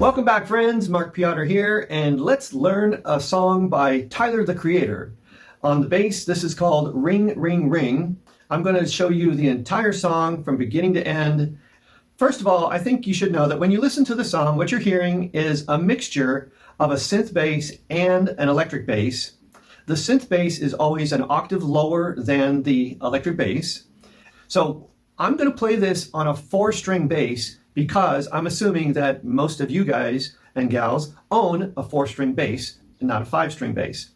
Welcome back, friends. Mark Piotr here, and let's learn a song by Tyler, the Creator. On the bass, this is called Ring, Ring, Ring. I'm going to show you the entire song from beginning to end. First of all, I think you should know that when you listen to the song, what you're hearing is a mixture of a synth bass and an electric bass. The synth bass is always an octave lower than the electric bass. So I'm going to play this on a 4-string bass because I'm assuming that most of you guys and gals own a 4-string bass and not a 5-string bass.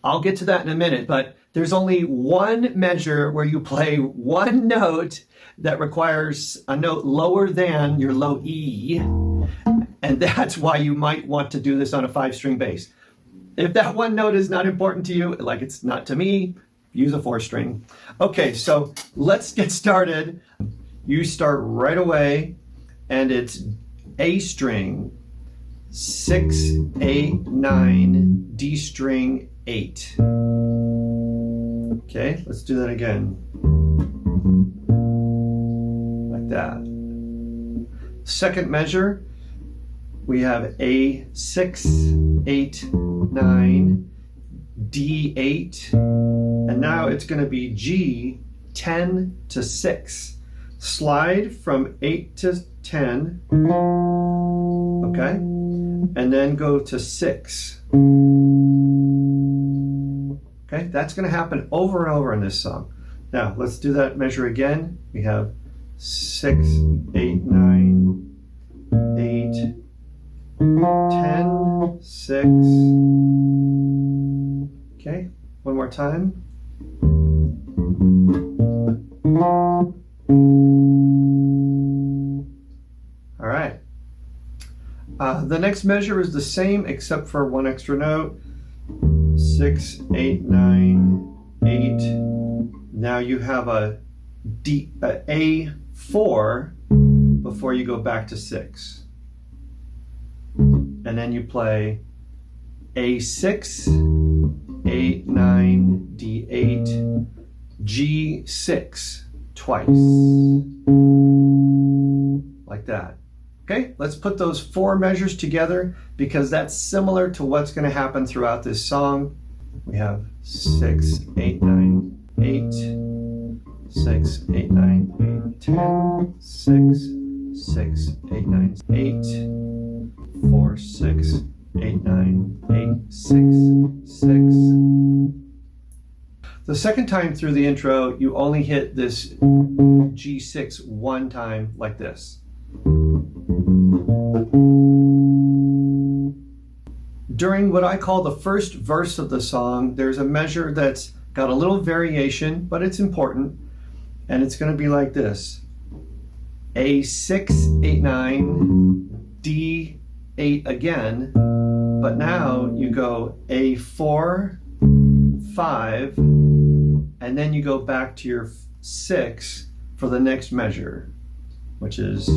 I'll get to that in a minute, but there's only one measure where you play one note that requires a note lower than your low E, and that's why you might want to do this on a 5-string bass. If that one note is not important to you, like it's not to me, use a 4-string. Okay, so let's get started. You start right away, and it's A string, 6, 8, 9, D string, 8. Okay, let's do that again. Like that. Second measure, we have A6, 8, 9, D8, and now it's going to be G, 10 to 6. Slide from 8 to 10, okay, and then go to 6. Okay, that's going to happen over and over in this song. Now, let's do that measure again. We have 6, 8, 9, 8, 10, 6. Okay, one more time. All right. The next measure is the same except for one extra note. 6, 8, 9, 8. Now you have a A4 before you go back to 6. And then you play A6, 8, 9, D8, G6 twice. Like that. Okay, let's put those 4 measures together because that's similar to what's going to happen throughout this song. We have 6, 8, 9, 8, 6, 8, 9, 8, 10, 6, 6, 8, 9, 8, 4, 6, 8, 9, 8, 6, 6. The second time through the intro, you only hit this G6 one time like this. During what I call the first verse of the song, there's a measure that's got a little variation, but it's important, and it's going to be like this. A6, 8, 9, D8 again, but now you go A4, 5, and then you go back to your 6 for the next measure, which is...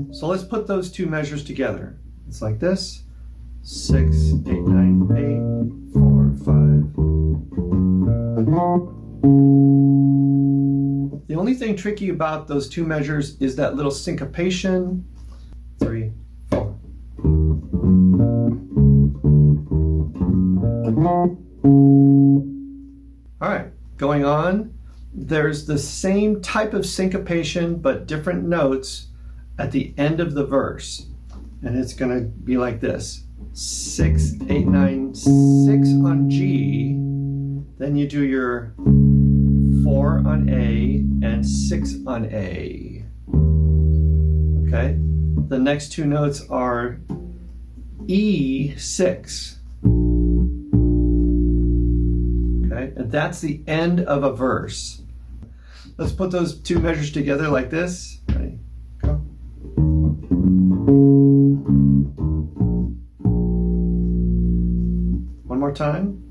So let's put those 2 measures together. It's like this. 6, 8, 9, 8, 4, 5. The only thing tricky about those 2 measures is that little syncopation. 3, 4. All right, going on. There's the same type of syncopation but different notes at the end of the verse. And it's going to be like this. 6, 8, 9, 6 on G. Then you do your 4 on A and 6 on A. Okay? The next 2 notes are E6. Okay? And that's the end of a verse. Let's put those 2 measures together like this. Ready? Go. One more time.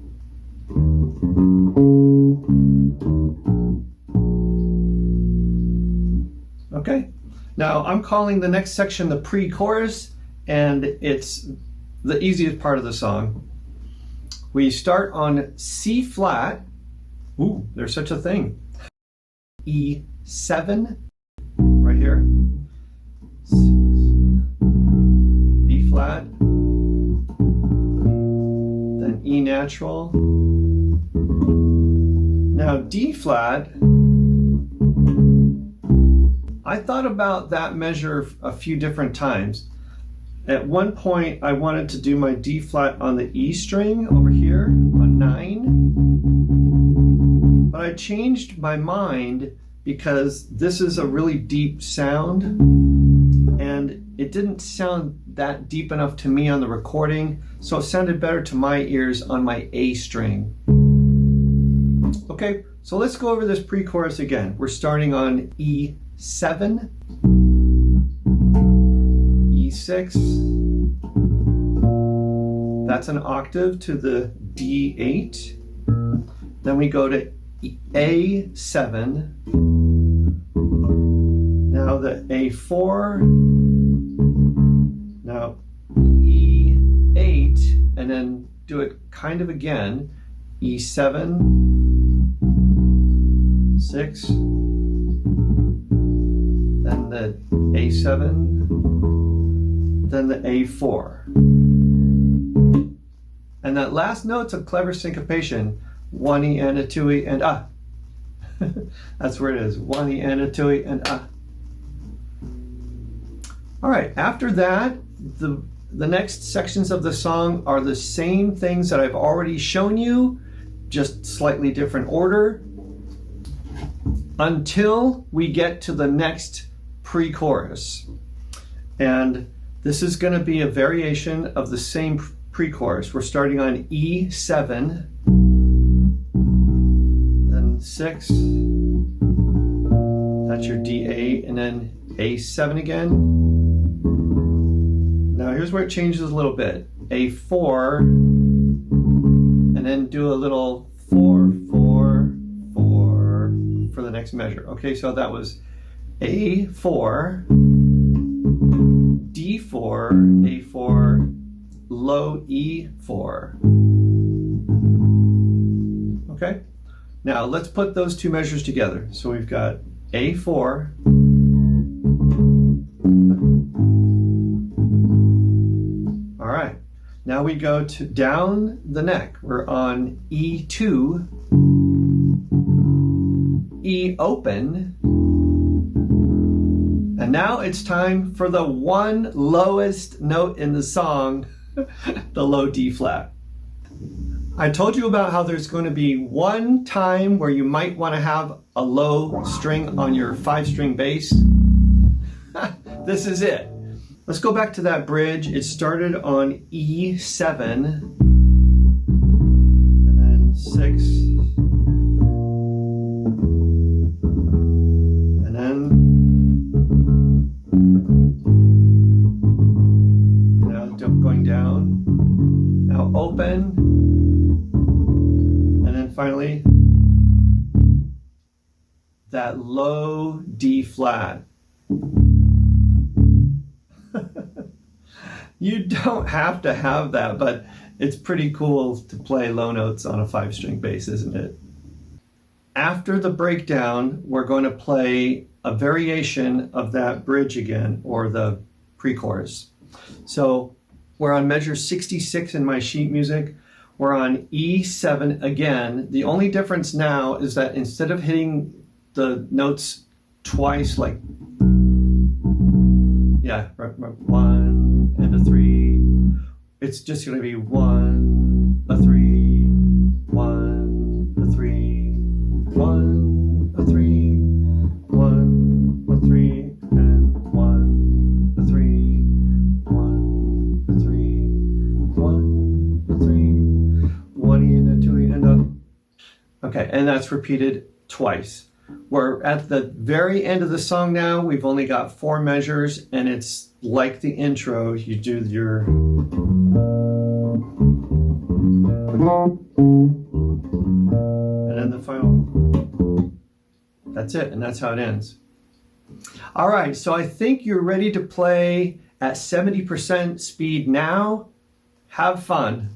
Okay. Now I'm calling the next section the pre-chorus, and it's the easiest part of the song. We start on C flat. Ooh, there's such a thing. E7 right here. B flat, then E natural. Now D flat, I thought about that measure a few different times. At one point, I wanted to do my D flat on the E string over here on 9, but I changed my mind because this is a really deep sound and it didn't sound that deep enough to me on the recording, so it sounded better to my ears on my A string. Okay, so let's go over this pre-chorus again. We're starting on E7, E6, that's an octave to the D8, then we go to A7, now the A4, now E8, and then do it kind of again, E7, 6, then the A7, then the A4. And that last note's a clever syncopation. 1E and a 2E and ah. That's where it is. 1E and a 2E and ah. All right, after that, the next sections of the song are the same things that I've already shown you, just slightly different order, until we get to the next pre-chorus. And this is going to be a variation of the same pre-chorus. We're starting on E7, then 6, that's your D8, and then A7 again. Now here's where it changes a little bit. A4, and then do a little 4, 4, 4 for the next measure. Okay, so that was A4, D4, A4, low E4. Okay, now let's put those two measures together. So we've got A4, all right, now we go to down the neck. We're on E2, E open, and now it's time for the one lowest note in the song, the low D flat. I told you about how there's going to be one time where you might want to have a low string on your 5-string bass. This is it. Let's go back to that bridge. It started on E7, and then 6, and then now going down, now open, and then finally that low D flat. You don't have to have that, but it's pretty cool to play low notes on a 5-string bass, isn't it? After the breakdown, we're going to play a variation of that bridge again, or the pre-chorus. So we're on measure 66 in my sheet music. We're on E7 again. The only difference now is that instead of hitting the notes twice, like, yeah, 1 and a 3, it's just going to be 1, a 3, 1, a 3, 1, a 3, 1, a 3, and 1, a 3, 1, a 3, 1, a 3, 1E and a 2E and a. Okay, and that's repeated twice. We're at the very end of the song now. We've only got 4 measures, and it's like the intro. You do your... and then the final... That's it, and that's how it ends. All right, so I think you're ready to play at 70% speed now. Have fun.